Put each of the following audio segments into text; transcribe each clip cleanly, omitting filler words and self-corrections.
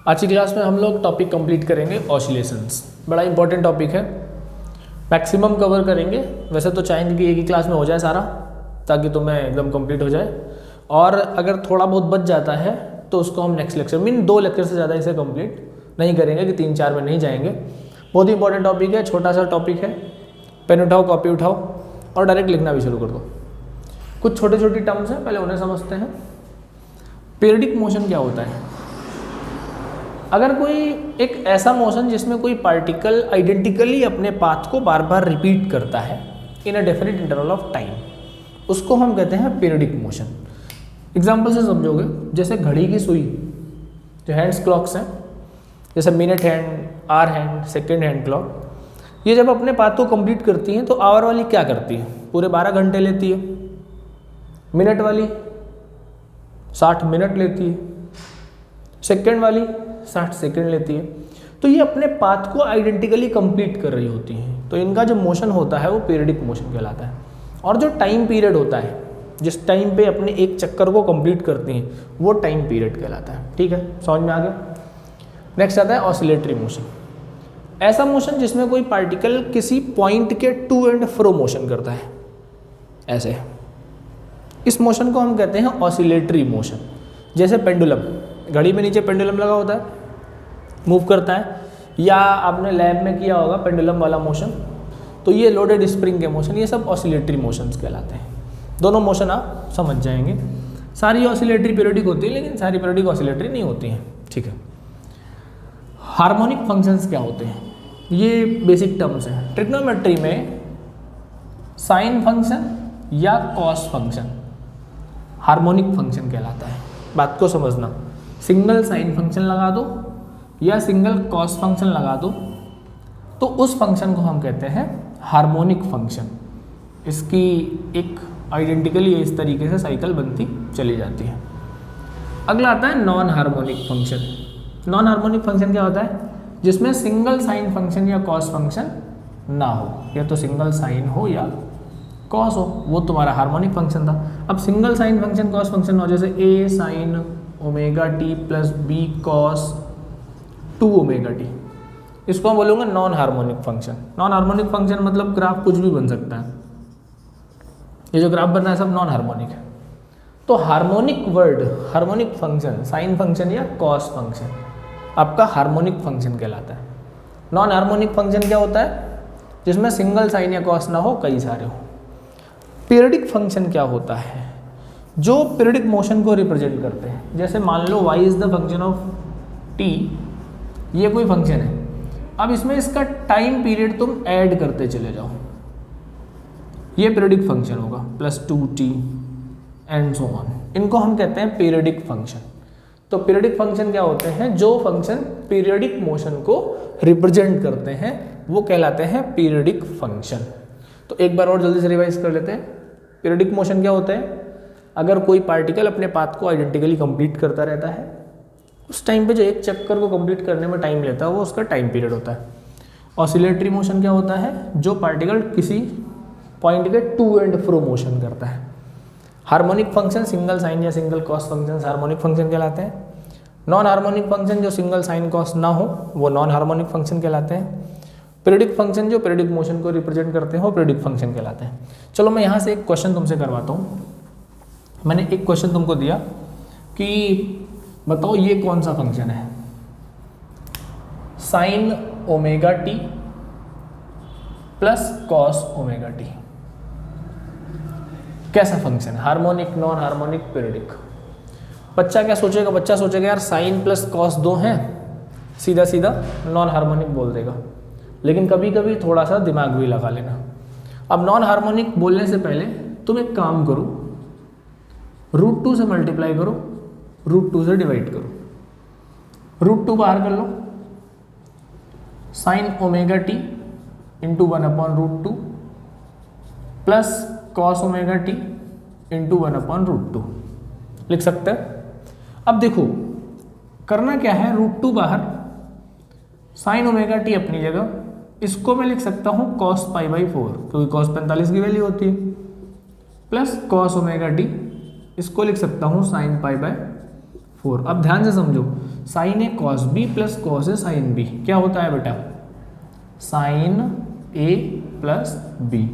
आज की क्लास में हम लोग टॉपिक कंप्लीट करेंगे ऑसिलेशंस। बड़ा इंपॉर्टेंट टॉपिक है, मैक्सिमम कवर करेंगे। वैसे तो चाहेंगे कि एक ही क्लास में हो जाए सारा, ताकि तुम्हें एकदम कंप्लीट हो जाए, और अगर थोड़ा बहुत बच जाता है तो उसको हम नेक्स्ट लेक्चर मीन 2 लेक्चर से ज़्यादा इसे कंप्लीट नहीं करेंगे, कि 3-4 में नहीं जाएंगे। बहुत ही इंपॉर्टेंट टॉपिक है, छोटा सा टॉपिक है। पेन उठाओ, कॉपी उठाओ और डायरेक्ट लिखना भी शुरू कर दो। कुछ छोटे छोटी टर्म्स हैं, पहले उन्हें समझते हैं। पीरियडिक मोशन क्या होता है? अगर कोई एक ऐसा मोशन जिसमें कोई पार्टिकल आइडेंटिकली अपने पाथ को बार बार रिपीट करता है in a definite interval of time, उसको हम कहते हैं पीरियडिक मोशन। एग्जाम्पल से समझोगे, जैसे घड़ी की सुई, जो हैंड्स क्लॉक्स हैं, जैसे minute hand, hour hand, second hand clock, ये जब अपने पाथ को कंप्लीट करती हैं तो आवर वाली क्या करती है? पूरे 12 घंटे लेती है। मिनट वाली 60 मिनट लेती है। सेकेंड वाली 60 सेकेंड लेती है। तो ये अपने पाथ को आइडेंटिकली कंप्लीट कर रही होती हैं। तो इनका जो मोशन होता है वो पीरियडिक मोशन कहलाता है। और जो टाइम पीरियड होता है, जिस टाइम पे अपने एक चक्कर को कंप्लीट करती हैं, वो टाइम पीरियड कहलाता है। ठीक है, समझ में आ गया। नेक्स्ट आता है ऑसिलेटरी मोशन। ऐसा मोशन जिसमें कोई पार्टिकल किसी पॉइंट के टू एंड फ्रो मोशन करता है, ऐसे। इस मोशन को हम कहते हैं ऑसिलेटरी मोशन। जैसे पेंडुलम, घड़ी में नीचे पेंडुलम लगा होता है, मूव करता है, या आपने लैब में किया होगा पेंडुलम वाला मोशन। तो ये लोडेड स्प्रिंग के मोशन, ये सब ऑसिलेटरी मोशंस कहलाते हैं। दोनों मोशन आप समझ जाएंगे। सारी ऑसिलेटरी पीरियडिक होती है, लेकिन सारी पीरियडिक ऑसिलेटरी नहीं होती हैं। ठीक है। हार्मोनिक फंक्शंस क्या होते हैं? ये बेसिक टर्म्स हैं। ट्रिग्नोमेट्री में साइन फंक्शन या कॉस फंक्शन हार्मोनिक फंक्शन कहलाता है। बात को समझना, सिंगल साइन फंक्शन लगा दो या सिंगल कॉस फंक्शन लगा दो तो उस फंक्शन को हम कहते हैं हार्मोनिक फंक्शन। इसकी एक आइडेंटिकली इस तरीके से साइकिल बनती चली जाती है। अगला आता है non harmonic function. Non harmonic function क्या होता है? जिसमें सिंगल साइन फंक्शन या कॉस फंक्शन ना हो, या तो सिंगल साइन हो या कॉस हो, वो तुम्हारा हार्मोनिक फंक्शन था। अब single sine function cos function हो, जैसे a sine omega T plus b cos 2 omega T, इसको मैं बोलूँगा non harmonic function. Non harmonic function मतलब ग्राफ कुछ भी बन सकता है। ये जो ग्राफ बन रहा है सब नॉन हार्मोनिक है। तो harmonic word, harmonic function, sine function या कॉस फंक्शन आपका हार्मोनिक फंक्शन कहलाता है। नॉन हार्मोनिक फंक्शन क्या होता है? जिसमें सिंगल साइन या कॉस ना हो, कई सारे हो। पीरियडिक फंक्शन क्या होता है? जो पीरियडिक मोशन को रिप्रेजेंट करते हैं। जैसे मान लो y is the function of t, ये कोई फंक्शन है। अब इसमें इसका टाइम पीरियड तुम ऐड करते चले जाओ, ये पीरियडिक फंक्शन होगा, +2t एंड सो ऑन। इनको हम कहते हैं पीरियडिक फंक्शन। तो पीरियडिक फंक्शन क्या होते हैं? जो फंक्शन पीरियडिक मोशन को रिप्रेजेंट करते हैं वो कहलाते हैं पीरियडिक फंक्शन। तो एक बार और जल्दी से रिवाइज कर लेते हैं। पीरियडिक मोशन क्या होता है? अगर कोई पार्टिकल अपने पाथ को आइडेंटिकली कंप्लीट करता रहता है, उस टाइम पे जो एक चक्कर को कंप्लीट करने में टाइम लेता है वो उसका टाइम पीरियड होता है। ऑसिलेटरी मोशन क्या होता है? जो पार्टिकल किसी पॉइंट के टू एंड फ्रो मोशन करता है। हार्मोनिक फंक्शन सिंगल साइन या single cos function harmonic function कहलाते हैं। नॉन हार्मोनिक फंक्शन जो सिंगल साइन कॉस ना हो वो नॉन हार्मोनिक फंक्शन कहलाते हैं। पीरियडिक फंक्शन जो पीरियडिक मोशन को रिप्रेजेंट करते हैं वो पीरियडिक फंक्शन कहलाते हैं। चलो मैं यहाँ से एक क्वेश्चन तुमसे करवाता हूँ। मैंने एक क्वेश्चन तुमको दिया कि बताओ ये कौन सा फंक्शन है? Sign omega T plus cos omega T, कैसा फंक्शन है? Harmonic, non harmonic, periodic. बच्चा क्या सोचेगा? बच्चा सोचेगा यार साइन प्लस कॉस 2 हैं, सीधा सीधा नॉन हार्मोनिक बोल देगा। लेकिन कभी कभी थोड़ा सा दिमाग भी लगा लेना। अब नॉन हार्मोनिक बोलने से पहले तुम एक काम करो, √2 से मल्टीप्लाई करो, √2 से डिवाइड करो, √2 बाहर कर लो, sine omega T into 1/√2 plus cos omega T into 1/√2 लिख सकते हैं। अब देखो करना क्या है, √2 बाहर, साइन ओमेगा टी अपनी जगह, इसको मैं लिख सकता हूँ cos π/4 क्योंकि cos 45 की वैल्यू होती है, प्लस cos ओमेगा टी, इसको लिख सकता हूँ sin π/4। अब ध्यान से समझो, sign A cos B plus cos A sine B क्या होता है बेटा, साइन ए प्लस बी।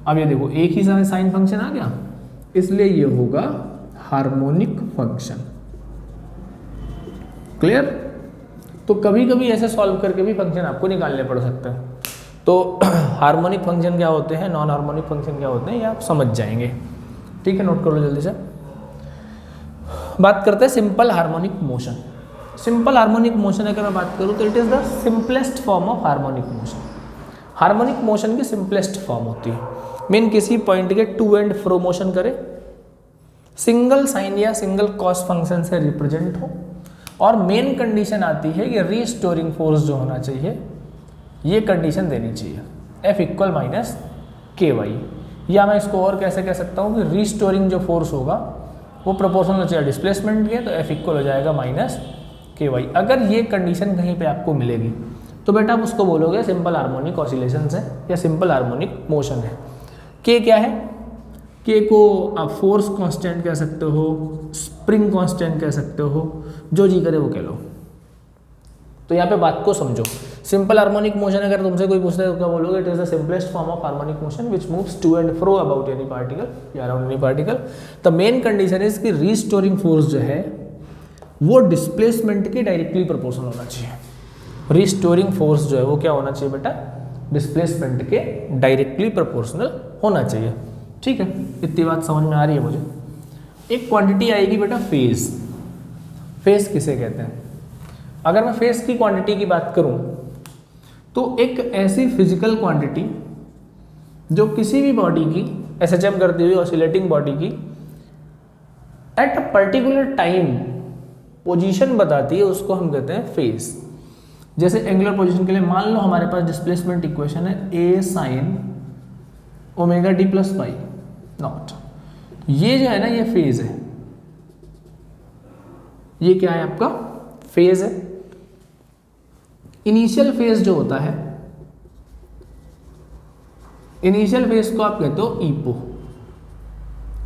अब ये देखो एक ही समय साइन फंक्शन आ गया, इसलिए ये होगा हार्मोनिक फंक्शन। क्लियर? तो कभी कभी ऐसे सॉल्व करके भी फंक्शन आपको निकालने पड़ सकते हैं। तो हार्मोनिक फंक्शन क्या होते हैं, नॉन हार्मोनिक फंक्शन क्या होते हैं, ये आप समझ जाएंगे। ठीक है, नोट कर लो जल्दी से। बात करते हैं simple harmonic motion. Simple harmonic motion अगर मैं बात करूं तो it is the simplest form of harmonic motion. Harmonic motion की सिंपलेस्ट फॉर्म होती है, मीन किसी पॉइंट के टू एंड फ्रो मोशन करे, सिंगल साइन या सिंगल कॉस फंक्शन से रिप्रेजेंट हो, और मेन कंडीशन आती है कि रीस्टोरिंग फोर्स जो होना चाहिए ये कंडीशन देनी चाहिए, F इक्वल माइनस के वाई। या मैं इसको और कैसे कह सकता हूँ कि रीस्टोरिंग जो फोर्स होगा वो प्रोपोर्शनल चाहिए डिस्प्लेसमेंट के, तो F इक्वल हो जाएगा माइनस के वाई। अगर ये कंडीशन कहीं पे आपको मिलेगी तो बेटा आप उसको बोलोगे सिंपल हार्मोनिक ऑसिलेशन है या सिंपल हार्मोनिक मोशन है। के क्या है, के को आप फोर्स कांस्टेंट कह सकते हो, स्प्रिंग कांस्टेंट कह सकते हो, जो जी करे वो कह लो। तो यहाँ पे बात को समझो, सिंपल हार्मोनिक मोशन अगर तुमसे कोई पूछता है तो क्या बोलोगे, it is the simplest form of harmonic motion which moves to and fro about any particle या around any particle. The main condition is कि रीस्टोरिंग फोर्स जो है वो डिस्प्लेसमेंट के डायरेक्टली प्रोपोर्शनल होना चाहिए। रीस्टोरिंग फोर्स जो है वो क्या होना चाहिए बेटा, डिस्प्लेसमेंट के डायरेक्टली प्रोपोर्शनल होना चाहिए। ठीक है, इतनी बात समझ में आ रही है मुझे। एक क्वांटिटी आएगी बेटा फेज। फेज किसे कहते हैं? अगर मैं फेज की क्वांटिटी की बात करूं तो एक ऐसी फिजिकल क्वांटिटी जो किसी भी बॉडी की एसएचएम करती हुई ऑसिलेटिंग बॉडी की at a particular time position बताती है, उसको हम कहते हैं फेज। जैसे एंगुलर पोजीशन के लिए मान लो हमारे पास डिस्प्लेसमेंट इक्वेशन है A sine omega D plus pi naught. ये जो है ना ये फेज है, ये क्या है आपका फेज है। इनिशियल फेज जो होता है, इनिशियल फेज को आप कहते हो ईपो।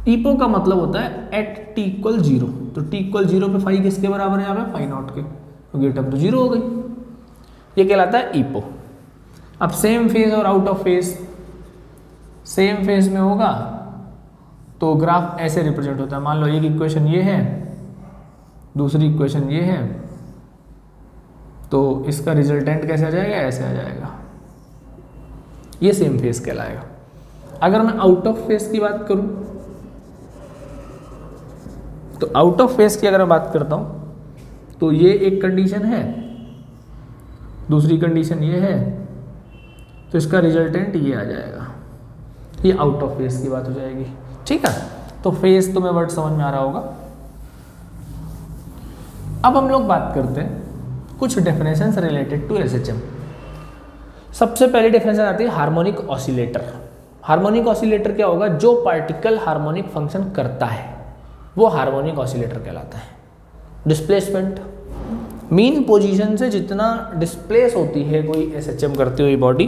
ईपो का मतलब होता है एट टी इक्वल 0। तो टी इक्वल 0 पे फाई किसके बराबर है यहाँ पे, फाई नॉट के, क्योंकि टर्म तो 0 हो गई। ये कहलाता है ईपो। अब सेम फेज और out of phase, same phase में होगा तो ग्राफ ऐसे रिप्रेजेंट होता है। मान लो एक इक्वेशन ये है, दूसरी इक्वेशन ये है, तो इसका रिजल्टेंट कैसे आ जाएगा, ऐसे आ जाएगा। ये सेम फेज कहलाएगा। अगर मैं आउट ऑफ फेज की बात करूं तो आउट ऑफ फेज की अगर मैं बात करता हूं तो ये एक कंडीशन है, दूसरी कंडीशन ये है, तो इसका रिजल्टेंट ये आ जाएगा। ये आउट ऑफ फेज की बात हो जाएगी। ठीक है, तो फेज तुम्हें वर्ड समझ में आ रहा होगा। अब हम लोग बात करते हैं कुछ डेफिनेशंस रिलेटेड टू एसएचएम। सबसे पहली डेफिनेशन आती है हार्मोनिक ऑसिलेटर। हार्मोनिक ऑसिलेटर क्या होगा, जो पार्टिकल हार्मोनिक फंक्शन करता है वो हार्मोनिक ऑसिलेटर कहलाता है। डिस्प्लेसमेंट, मीन पोजीशन से जितना डिस्प्लेस होती है कोई एसएचएम करती हुई बॉडी,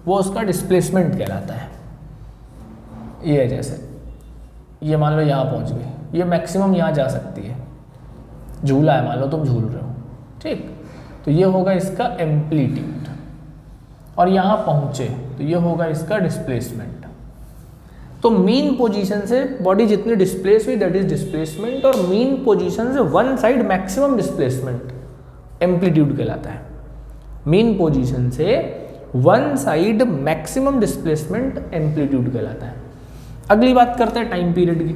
वो उसका डिस्प्लेसमेंट कहलाता है। ये है जैसे ये मान लो यहाँ पहुँच गई, ये मैक्सिमम यहाँ जा सकती है। झूला है, मान लो तुम झूल रहे हो, ठीक, तो ये होगा इसका एम्पलीट्यूड, और यहाँ पहुँचे तो ये होगा इसका डिस्प्लेसमेंट। तो मीन पोजीशन से बॉडी जितनी डिस्प्लेस हुई दैट इज डिस्प्लेसमेंट, और मीन पोजीशन से one side maximum displacement amplitude कहलाता है। मीन पोजीशन से one side maximum displacement amplitude कहलाता है। अगली बात करते हैं टाइम पीरियड की।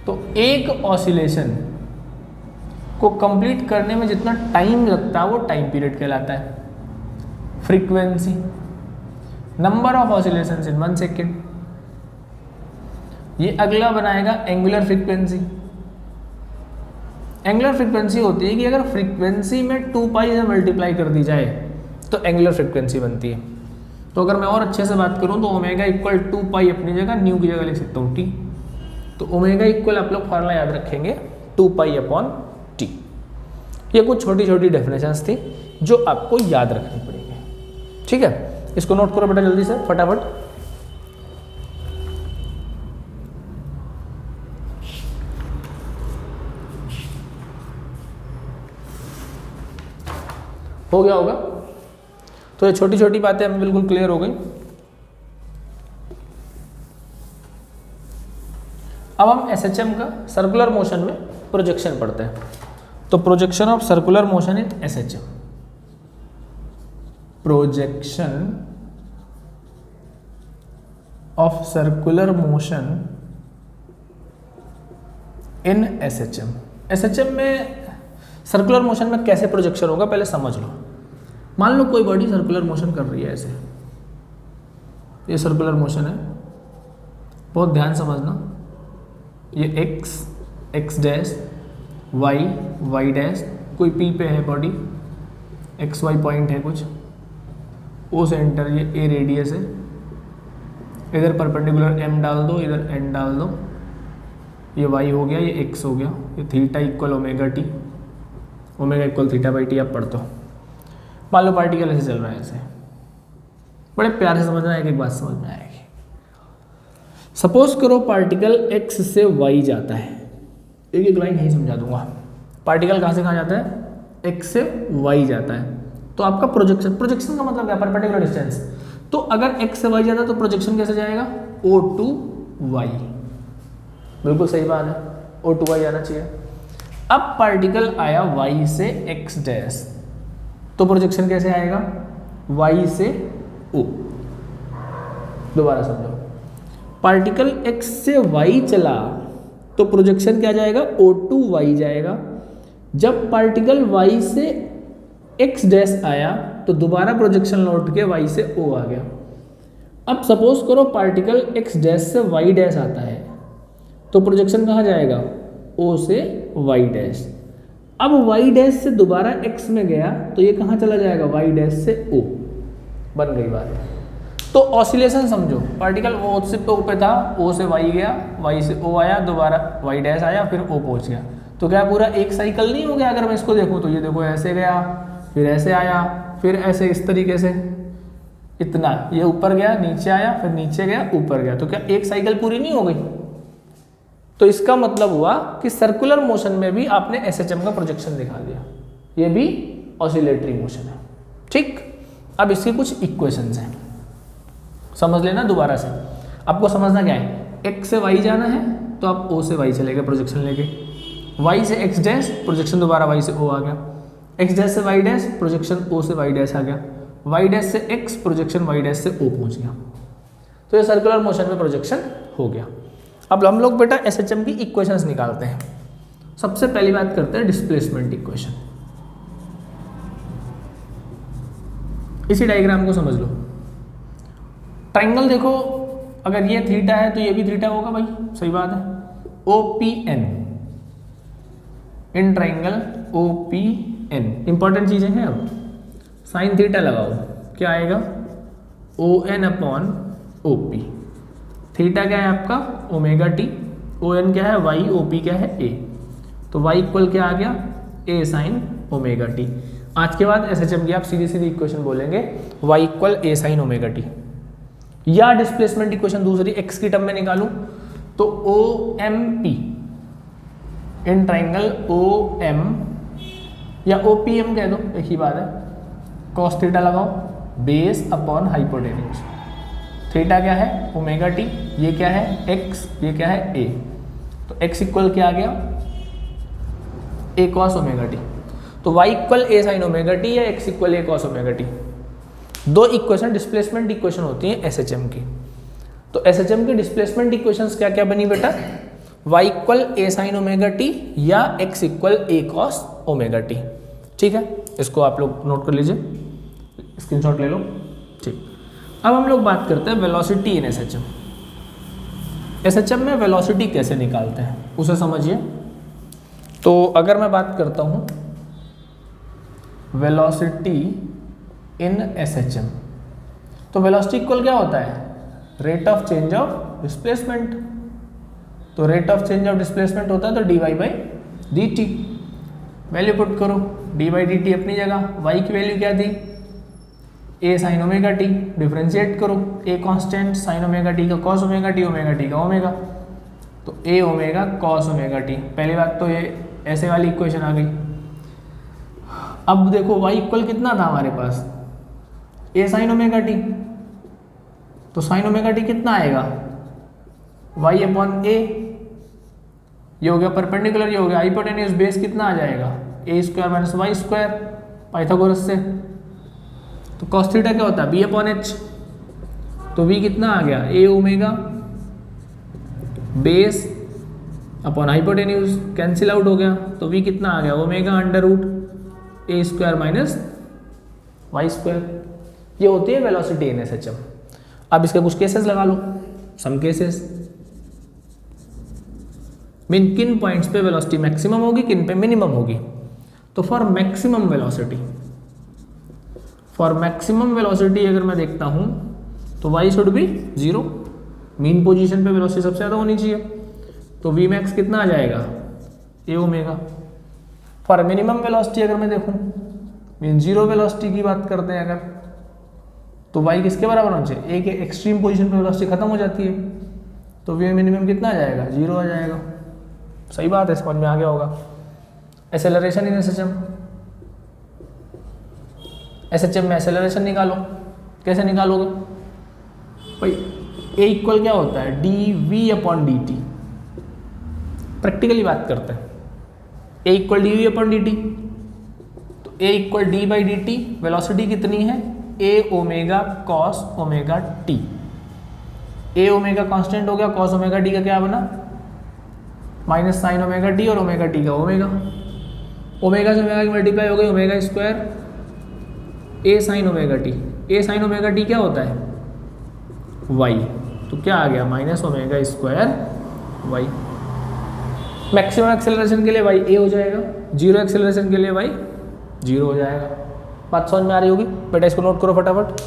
तो एक ऑसिलेशन को कंप्लीट करने में जितना टाइम लगता है वो टाइम पीरियड कहलाता है। Frequency, number of oscillations in 1 second. ये अगला बनाएगा एंगुलर फ्रीक्वेंसी। एंगुलर फ्रीक्वेंसी होती है कि अगर फ्रीक्वेंसी में 2 पाई से मल्टीप्लाई कर दी जाए तो एंगुलर फ्रीक्वेंसी बनती है। तो अगर मैं और अच्छे से बात करूं तो ओमेगा इक्वल 2 पाई अपनी जगह न्यू की जगह लिख सकता हूँ टी। तो ओमेगा इक्वल आप लोग फॉर्मूला याद रखेंगे 2 पाई अपॉन टी। ये कुछ छोटी छोटी डेफिनेशंस थी जो आपको याद रखनी पड़ेगी। ठीक है, इसको नोट करो बेटा जल्दी से फटाफट। हो गया होगा। तो ये छोटी छोटी बातें हमें बिल्कुल क्लियर हो गई। अब हम एसएचएम का सर्कुलर मोशन में प्रोजेक्शन पढ़ते हैं। तो projection of circular motion in SHM, projection of circular motion in SHM. SHM में सर्कुलर मोशन में कैसे प्रोजेक्शन होगा पहले समझ लो। मान लो कोई बॉडी सर्कुलर मोशन कर रही है ऐसे, ये सर्कुलर मोशन है, बहुत ध्यान समझना। ये एक्स डैश, वाई डैश, कोई पी पे है बॉडी, एक्स वाई पॉइंट है कुछ, ओ सेंटर, ये ए रेडियस है, इधर परपेंडिकुलर एम डाल दो, इधर एन डाल दो, ये वाई हो गया, ये एक्स हो गया, ये theta equal omega T, omega equal theta by T आप पढ़ते हो। मान लो पार्टिकल ऐसे चल रहा है, ऐसे बड़े प्यार से समझना है, एक बात समझ में आएगी। सपोज करो पार्टिकल एक्स से वाई जाता है, एक एक लाइन यही समझा दूंगा। पार्टिकल कहाँ से कहाँ जाता है? एक्स से वाई जाता है। तो आपका प्रोजेक्शन का मतलब क्या है? Perpendicular distance. तो अगर एक्स से वाई जाता है तो प्रोजेक्शन कैसे जाएगा? O to Y. बिल्कुल सही बात है, ओ टू वाई आना चाहिए। अब पार्टिकल आया वाई से एक्स डैश, तो प्रोजेक्शन कैसे आएगा? वाई से ओ। दोबारा समझो, पार्टिकल एक्स से वाई चला तो प्रोजेक्शन क्या जाएगा? ओ टू वाई जाएगा। जब पार्टिकल वाई से एक्स डैश आया तो दोबारा प्रोजेक्शन लौट के वाई से ओ आ गया। अब सपोज करो पार्टिकल एक्स डैश से वाई डैश आता है तो प्रोजेक्शन कहाँ जाएगा? ओ से वाई डैश। अब वाई डैश से दोबारा एक्स में गया तो ये कहाँ चला जाएगा? वाई डैश से ओ। बन गई बात। तो ऑसिलेशन समझो, पार्टिकल ओ से ओ पे था, ओ से वाई गया, वाई से ओ आया, दोबारा वाई डैश आया, फिर ओ पहुंच गया। तो क्या पूरा एक साइकिल नहीं हो गया? अगर मैं इसको देखूँ तो ये देखो ऐसे गया, फिर ऐसे आया, फिर ऐसे इस तरीके से, इतना ये ऊपर गया, नीचे आया, फिर नीचे गया, ऊपर गया। तो क्या एक साइकिल पूरी नहीं हो गई? तो इसका मतलब हुआ कि सर्कुलर मोशन में भी आपने एसएचएम का प्रोजेक्शन दिखा दिया। ये भी ऑसिलेटरी मोशन है। ठीक, अब इसकी कुछ इक्वेशंस हैं, समझ लेना दोबारा से। आपको समझना क्या है? एक्स से वाई जाना है तो आप ओ से वाई चले गए प्रोजेक्शन लेके, वाई से एक्स डैश, प्रोजेक्शन दोबारा वाई से ओ आ गया, एक्स डैश से वाई डैश, प्रोजेक्शन ओ से वाई डैश आ गया, वाई डैश से एक्स, प्रोजेक्शन वाई डैश से ओ पहुंच गया। तो ये सर्कुलर मोशन में प्रोजेक्शन हो गया। अब हम लोग बेटा एसएचएम की इक्वेशंस निकालते हैं। सबसे पहली बात करते हैं डिस्प्लेसमेंट इक्वेशन। इसी डायग्राम को समझ लो। ट्राइंगल देखो, अगर ये थीटा है तो ये भी थीटा होगा भाई, सही बात है। OPN in triangle OPN important चीजें हैं। अब साइन थीटा लगाओ, क्या आएगा? ON upon OP। थीटा क्या है आपका? ओमेगा टी, ON क्या है? वाई, OP क्या है? A। तो y इक्वल क्या आ गया? A sine omega T. आज के बाद एसएचएम की आप सीधी सीधी इक्वेशन बोलेंगे y equal A sine omega T. या डिस्प्लेसमेंट इक्वेशन दूसरी x की टर्म में निकालूं तो OMP इन ट्राइंगल OM या OPM कह दो, एक ही बात है। कॉस थीटा लगाओ, बेस अपॉन हाइपोटेन्यूज। थीटा क्या है? ओमेगा टी, ये क्या है? x, ये क्या है? A। तो x इक्वल क्या आ गया? A cos omega T. तो y equal A sine omega T या x equal A cos omega T. दो इक्वेशन डिस्प्लेसमेंट इक्वेशन होती हैं एसएचएम की। तो एसएचएम की डिस्प्लेसमेंट इक्वेशंस क्या क्या बनी बेटा? y equal A sine omega T या x equal A cos omega T. ठीक है, इसको आप लोग नोट कर लीजिए, स्क्रीनशॉट ले लो। ठीक, अब हम लोग बात करते हैं वेलोसिटी इन एसएचएम। एसएचएम में वेलोसिटी कैसे निकालते हैं उसे समझिए। तो अगर मैं बात करता हूँ वेलोसिटी इन एसएचएम, तो वेलोसिटी इक्वल क्या होता है? Rate of change of displacement. तो rate of change of displacement होता है तो dy by D T. Value put करो, डी बाई डी टी अपनी जगह, y की वैल्यू क्या थी? A sine omega T. Differentiate करो, A constant, sine omega T का cos omega T, omega T का ओमेगा, तो A omega cos omega T. पहली बात तो ये ऐसे वाली इक्वेशन आ गई। अब देखो y इक्वल कितना था हमारे पास, a साइन ओमेगा टी, तो साइन ओमेगा टी कितना आएगा, y अपॉन a, ये हो गया परपेंडिकुलर, ये हो गया हाइपोटेन्यूज, बेस कितना आ जाएगा, a square minus Y square Pythagoras से। तो कॉस थीटा क्या होता है, b अपॉन h, तो v कितना आ गया, a omega base upon hypotenuse, cancel out हो गया, तो v कितना आ गया, omega under root a square minus Y square. ये होती है वेलोसिटी इन एसएचएम। अब इसके कुछ केसेस लगा लो, सम केसेस। मीन किन पॉइंट्स पे वेलोसिटी मैक्सिमम होगी, किन पे मिनिमम होगी। तो फॉर मैक्सिमम वेलोसिटी अगर मैं देखता हूं तो y should be 0, mean position पे वेलोसिटी सबसे ज़्यादा होनी चाहिए, तो v मैक्स कितना आ जाएगा, a omega. For minimum velocity अगर मैं देखूं, मीन जीरो वेलोसिटी की बात करते हैं अगर, तो y किसके बराबर होना चाहिए, a के एक्सट्रीम पोजीशन पे वेलोसिटी खत्म हो जाती है, तो v मिनिमम कितना आ जाएगा, 0 आ जाएगा। सही बात है, समझ में आ गया होगा। एक्सेलरेशन इन एसएचएम में एक्सेलरेशन निकालो, कैसे निकालोगे भाई, a इक्वल क्या होता है, D V upon D T. Practically बात करते हैं, a equal D V upon D T, तो a equal D by D T, velocity कितनी है, a omega cos omega T. a omega constant हो गया, कॉस ओमेगा टी का क्या बना, माइनस साइन ओमेगा टी, और ओमेगा टी का ओमेगा, ओमेगा से ओमेगा की मल्टीप्लाई हो गई, omega square a sine omega T. a sine omega T क्या होता है, y, तो क्या आ गया, minus omega square y। Maximum acceleration के लिए y a हो जाएगा, जीरो एक्सेलरेशन के लिए y 0 हो जाएगा। बात समझ में आ रही होगी बेटा, इसको नोट करो फटाफट।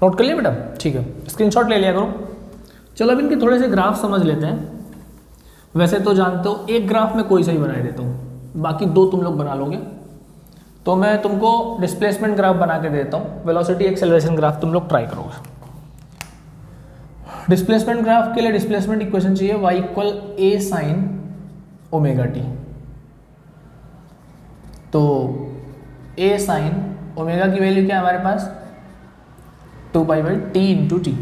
नोट कर लिया बेटा, ठीक है, स्क्रीनशॉट ले लिया करो। चलो अब इनके थोड़े से ग्राफ समझ लेते हैं। वैसे तो जानते हो एक ग्राफ में कोई सही बना देता हूँ, बाकी 2 तुम लोग बना लोगे। तो मैं तुमको डिस्प्लेसमेंट ग्राफ बना के देता हूँ, वेलोसिटी एक्सेलरेशन ग्राफ तुम लोग ट्राई करोगे। डिस्प्लेसमेंट ग्राफ के लिए डिस्प्लेसमेंट इक्वेशन चाहिए, y equal a sine omega T. तो a साइन ओमेगा की वैल्यू क्या है हमारे पास, 2 pi by T into T.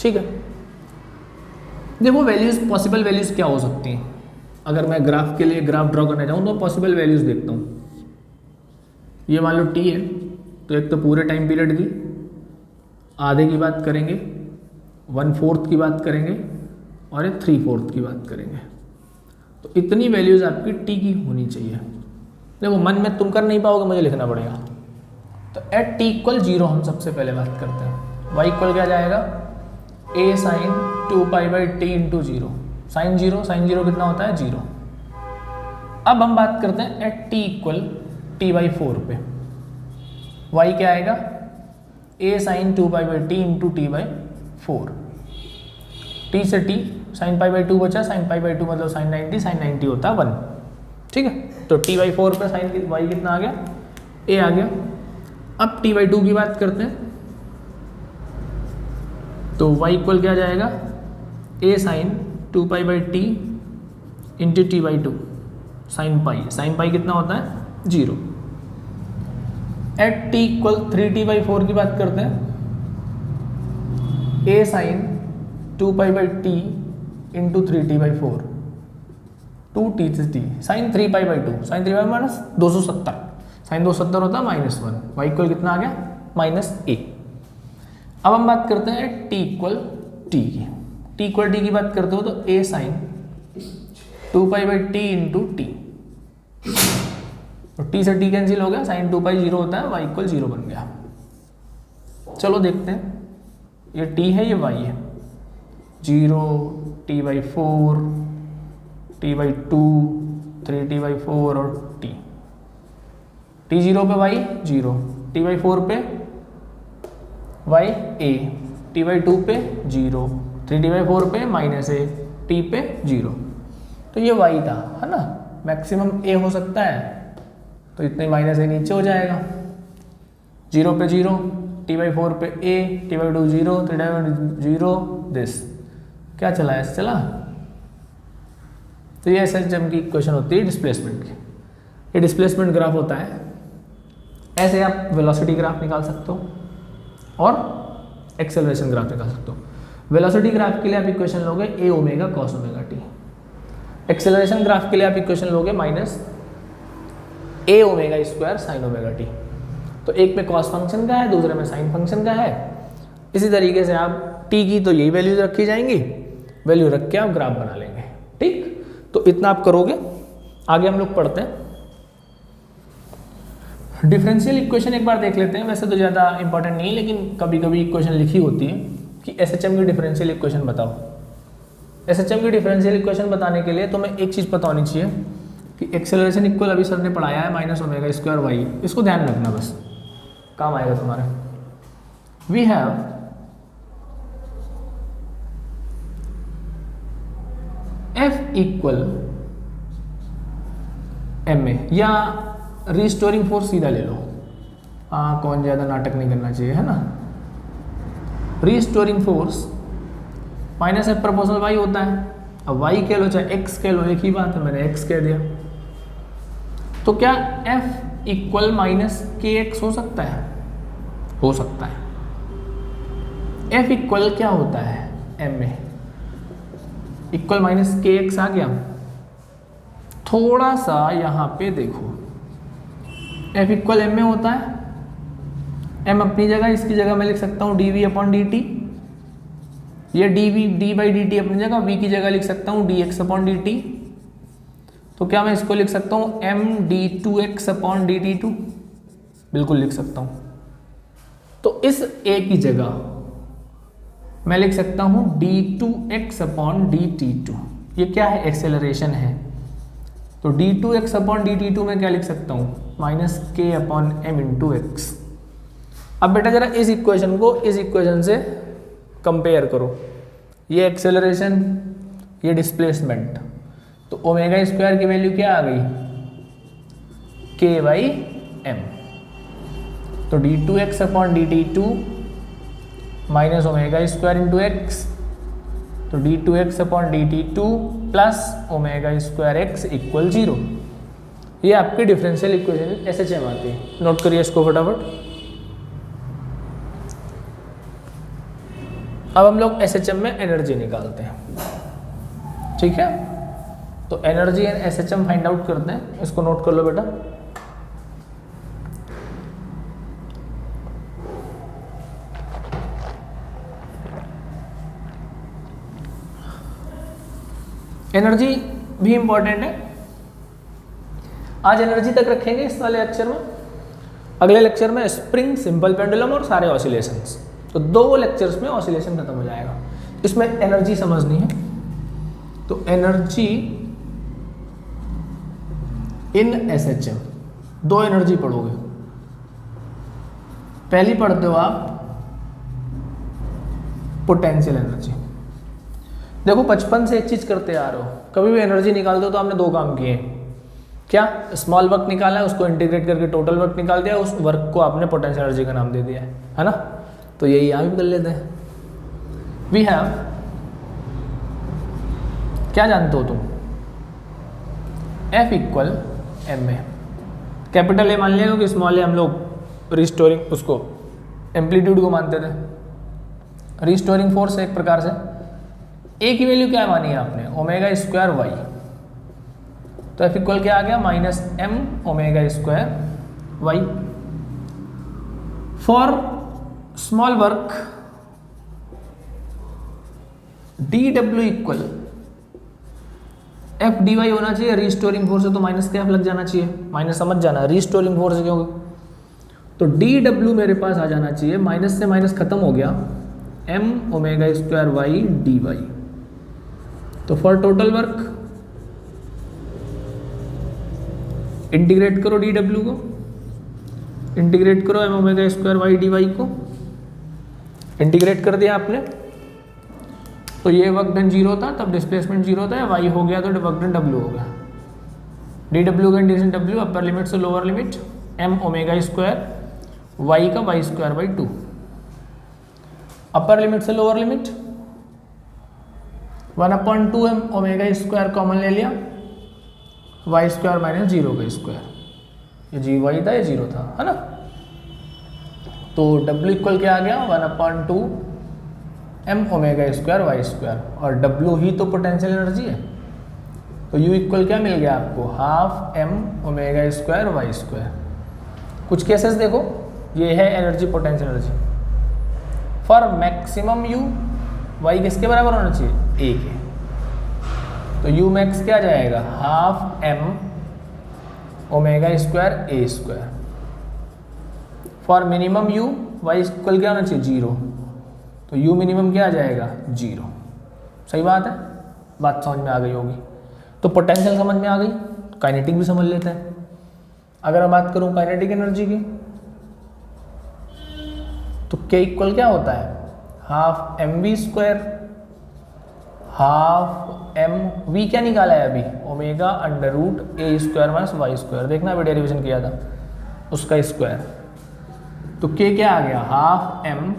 ठीक है, देखो वैल्यूज, पॉसिबल वैल्यूज क्या हो सकती हैं। अगर मैं ग्राफ के लिए ग्राफ ड्रॉ करना चाहूँ तो पॉसिबल वैल्यूज देखता हूँ। ये मान लो t है, तो एक तो पूरे टाइम पीरियड की, आधे की बात करेंगे, 1/4 की बात करेंगे, और एक 3/4 की बात करेंगे। तो इतनी वैल्यूज आपकी t की होनी चाहिए। देखो मन में तुम कर नहीं पाओगे, मुझे लिखना पड़ेगा। तो एट t इक्वल 0 हम सबसे पहले बात करते हैं। y इक्वल क्या जाएगा, a sine 2 pi by T into 0, sine 0 कितना होता है, 0। अब हम बात करते हैं एट t इक्वल t/4 पे, y क्या आएगा, a sine 2 pi by T into t/4, t से t साइन पाई बाई 2 बचा, साइन पाई बाई 2 मतलब साइन 90, साइन 90 होता है 1। ठीक है, तो t/4 पे साइन y कितना आ गया, a आ गया। अब t/2 की बात करते हैं, तो y इक्वल क्या जाएगा, a sine 2 pi by T into t/2 sine pi कितना होता है, 0। एट t इक्वल 3t/4 की बात करते हैं, a sine 2 pi by T into 3t/4, 2t से t, sine 3 pi by 2, sine 3 pi minus 270, sine 270 होता है -1, y इक्वल कितना आ गया, -a। अब हम बात करते हैं t इक्वल t की। t इक्वल t की बात करते हो तो a sine 2 pi by T into T, तो t से t कैंसिल हो गया, साइन 2 पाई 0 होता है, y इक्वल 0 बन गया। चलो देखते हैं, ये t है, ये y है, 0, t/4, t/2, 3t/4 और t। t0 पे y 0, t/4 पे y a, t/2 पे 0, 3t/4 पे -a, t पे 0। तो ये y था, है ना, मैक्सिमम a हो सकता है, तो इतने -a नीचे हो जाएगा, 0 पे 0, t/4 पे a, t/2 0, 3t/2 0, दिस क्या चला, ऐसे चला, तो ये SHM की इक्वेशन होती है डिस्प्लेसमेंट की। ये डिस्प्लेसमेंट ग्राफ होता है। ऐसे आप वेलोसिटी ग्राफ निकाल सकते हो और एक्सेलरेशन ग्राफ निकाल सकते हो। वेलोसिटी ग्राफ के लिए आप इक्वेशन लोगे a omega cos omega T. Acceleration graph के लिए आप इक्वेशन लोगे minus a omega square sine omega T. तो एक में कॉस फंक्शन का है, दूसरे में साइन फंक्शन का है। इसी तरीके से आप t की तो यही वैल्यूज रखी जाएंगी, वैल्यू रख के आप ग्राफ बना लेंगे। ठीक, तो इतना आप करोगे। आगे हम लोग पढ़ते हैं डिफरेंशियल इक्वेशन। एक बार देख लेते हैं। वैसे तो ज़्यादा इंपॉर्टेंट नहीं, लेकिन कभी कभी इक्वेशन लिखी होती है कि SHM की डिफरेंशियल इक्वेशन बताओ। SHM की डिफरेंशियल इक्वेशन बताने के लिए तो मैं एक चीज़ पता होनी चाहिए कि एक्सेलरेशन इक्वल अभी सर ने पढ़ाया है माइनस ओमेगा स्क्वायर वाई। इसको ध्यान रखना, बस काम आएगा तुम्हारे। We have F equal M A, या रिस्टोरिंग फोर्स सीधा ले लो। हाँ, कौन ज़्यादा नाटक नहीं करना चाहिए, है ना। Restoring force minus F proportional Y होता है। अब वाई कह लो चाहे एक्स कह लो, एक ही बात है, मैंने एक्स कह दिया। तो क्या एफ इक्वल माइनस के एक्स हो सकता है? हो सकता है। एफ इक्वल क्या होता है? एम ए इक्वल माइनस के एक्स आ गया। थोड़ा सा यहाँ पे देखो, एफ इक्वल एम में होता है। एम अपनी जगह, इसकी जगह मैं लिख सकता हूँ D V upon D T. ये D V D by D T अपनी जगह, वी की जगह लिख सकता हूँ D X upon D T. तो क्या मैं इसको लिख सकता हूँ M D two X upon D T two? बिल्कुल लिख सकता हूँ। तो इस ए की जगह मैं लिख सकता हूँ D two X upon D T two. ये क्या है? एक्सेलरेशन है। तो D two X upon D T two में क्या लिख सकता हूँ? माइनस के अपॉन एम इंटू एक्स। अब बेटा जरा इस इक्वेशन को इस इक्वेशन से कंपेयर करो। ये एक्सेलरेशन, ये डिस्प्लेसमेंट। तो ओमेगा स्क्वायर की वैल्यू क्या आ गई? K by M. तो D two X upon D T two minus omega square into X. तो D two X upon D T two plus omega square X equal 0। ये आपकी differential equation SHM आती है। Note करिए इसको फटाफट। अब हम लोग SHM में एनर्जी निकालते हैं। ठीक है, तो energy and SHM find out करते हैं। इसको नोट कर लो बेटा। एनर्जी भी इंपॉर्टेंट है। आज एनर्जी तक रखेंगे इस वाले लेक्चर में। अगले लेक्चर में स्प्रिंग, सिंपल पेंडुलम और सारे ऑसिलेशंस। तो 2 लेक्चर्स में ऑसिलेशन खत्म हो जाएगा। इसमें एनर्जी समझनी है। तो एनर्जी इन SHM, 2 एनर्जी पढ़ोगे। पहली पढ़ते हो आप पोटेंशियल एनर्जी। देखो बचपन से एक चीज करते आ रहे हो, कभी भी एनर्जी निकालते हो तो आपने 2 काम किए। क्या? स्मॉल वर्क निकाला है, उसको इंटीग्रेट करके टोटल वर्क निकाल दिया, उस वर्क को आपने पोटेंशियल एनर्जी का नाम दे दिया है ना। तो यही यहाँ भी कर लेते हैं। वी हैव, क्या जानते हो तुम? F equal M A. Capital A मान लिया क्योंकि स्मॉल ए हम लोग रिस्टोरिंग उसको एम्पलीट्यूड को मानते थे। रिस्टोरिंग फोर्स एक प्रकार से। ए की वैल्यू क्या मानी है आपने? Omega square Y. तो F इक्वल क्या आ गया? Minus M omega square Y. For small work D W equal F D Y होना चाहिए। रिस्टोरिंग फोर्स है तो माइनस के एफ लग जाना चाहिए। माइनस समझ जाना, रिस्टोरिंग फोर्स है क्योंकि। तो डी डब्ल्यू मेरे पास आ जाना चाहिए, माइनस से माइनस खत्म हो गया, M omega square Y D Y. तो फॉर टोटल वर्क इंटीग्रेट करो डी डब्ल्यू को, इंटीग्रेट करो M omega square Y D Y को। इंटीग्रेट कर दिया आपने तो ये वर्क डन 0 था, तब डिस्प्लेसमेंट 0 था। वाई हो गया तो वर्क डन डब्ल्यू हो गया। डी डब्ल्यू का इंटीग्रेशन डब्ल्यू, अपर लिमिट से lower limit, M omega square Y का Y square by 2। Upper limit से lower limit, 1/2 M omega square common ले लिया, वाई स्क्वायर माइनस 0 का स्क्वायर, ये जी वाई था, ये 0 था, है ना। तो W इक्वल क्या आ गया, 1/2 M omega square Y square, और W ही तो पोटेंशियल एनर्जी है, तो U इक्वल क्या मिल गया आपको, half M omega square Y square. कुछ केसेस देखो, ये है energy potential energy for maximum U, Y किसके बराबर होना चाहिए, 1 है, तो U मैक्स क्या जाएगा, half M omega square A square. For minimum U, Y equal क्या होना चाहिए, 0, तो U मिनिमम क्या आ जाएगा, 0। सही बात है, बात समझ में आ गई होगी। तो पोटेंशियल समझ में आ गई, काइनेटिक भी समझ लेते हैं। अगर मैं बात करूं काइनेटिक एनर्जी की, तो K इक्वल क्या होता है, half M V square, half M V क्या निकाला है अभी, omega under root A square minus Y square, देखना अभी डेरिवेशन किया था उसका स्क्वायर। तो K क्या आ गया, half M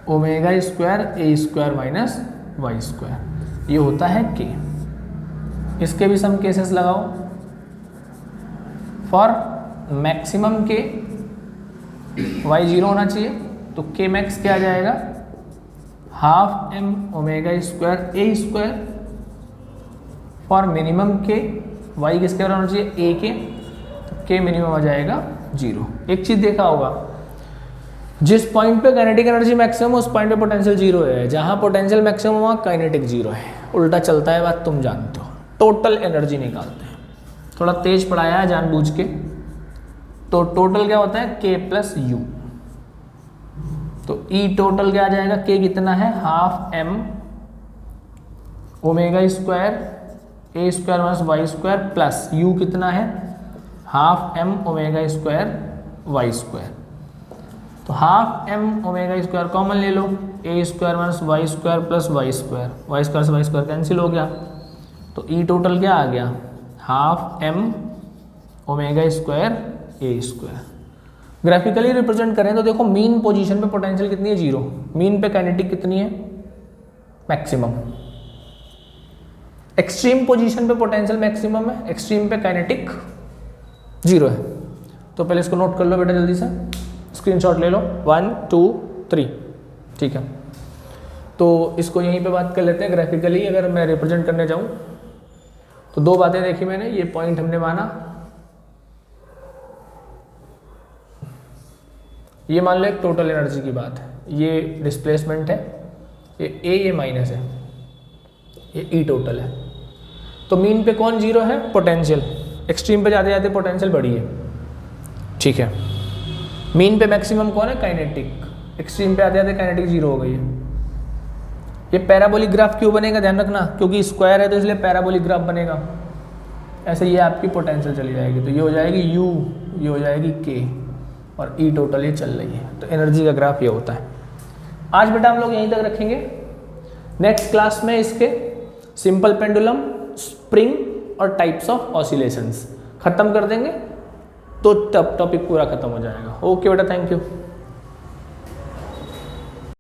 omega square A square minus Y square, ये होता है K। इसके भी सम केसेस लगाओ। फॉर मैक्सिमम K, Y 0 होना चाहिए, तो K मैक्स क्या आ जाएगा, half M omega square A square. For minimum K, Y किसके बराबर होना चाहिए, A के, तो K मिनिमम आ जाएगा 0। एक चीज देखा होगा, जिस पॉइंट पे काइनेटिक एनर्जी मैक्सिमम उस पॉइंट पे पोटेंशियल 0 है, जहां पोटेंशियल मैक्सिमम वहां काइनेटिक 0 है, उल्टा चलता है, बात तुम जानते हो। टोटल एनर्जी निकालते हैं, थोड़ा तेज पढ़ाया है जानबूझ के। तो टोटल क्या होता है, K प्लस U, तो E टोटल क्या आ जाएगा, K कितना है, half M omega square A square minus Y square plus U कितना है, half M omega square Y square. तो half M omega square common ले लो, A square minus Y square plus Y square, Y square से Y square cancel हो गया, तो E total क्या आ गया, half M omega square A square. Graphically represent करें तो देखो, मीन पोजीशन पे पोटेंशियल कितनी है, 0, मीन पे काइनेटिक कितनी है, मैक्सिमम। एक्सट्रीम पोजीशन पे पोटेंशियल मैक्सिमम है, एक्सट्रीम पे काइनेटिक 0 है। तो पहले इसको नोट कर लो बेटा, जल्दी से स्क्रीनशॉट ले लो, 1 2 3, ठीक है। तो इसको यहीं पे बात कर लेते हैं ग्राफिकली। अगर मैं रिप्रेजेंट करने जाऊं तो दो बातें देखी मैंने, ये पॉइंट हमने माना, ये मान लो एक टोटल एनर्जी की बात है, ये डिस्प्लेसमेंट है, ये माइनस है, ये E टोटल है। तो मीन पे कौन 0 है, पोटेंशियल। एक्सट्रीम पे जाते जाते पोटेंशियल बढ़ी है, ठीक है। मीन पे मैक्सिमम कौन है, काइनेटिक। एक्सट्रीम पे आते आते काइनेटिक 0 हो गई है। ये पैराबोलिक ग्राफ क्यों बनेगा, ध्यान रखना, क्योंकि स्क्वायर है तो इसलिए पैराबोलिक ग्राफ बनेगा। ऐसे ये आपकी पोटेंशियल चली जाएगी, तो ये हो जाएगी U, ये हो जाएगी K, और E टोटल ये चल रही है। तो एनर्जी का ग्राफ ये होता है। आज बेटा हम लोग यहीं तक रखेंगे। नेक्स्ट क्लास में इसके सिंपल पेंडुलम, स्प्रिंग और टाइप्स ऑफ ऑसिलेशंस खत्म कर देंगे, तो टॉपिक पूरा खत्म हो जाएगा। ओके बेटा, थैंक यू।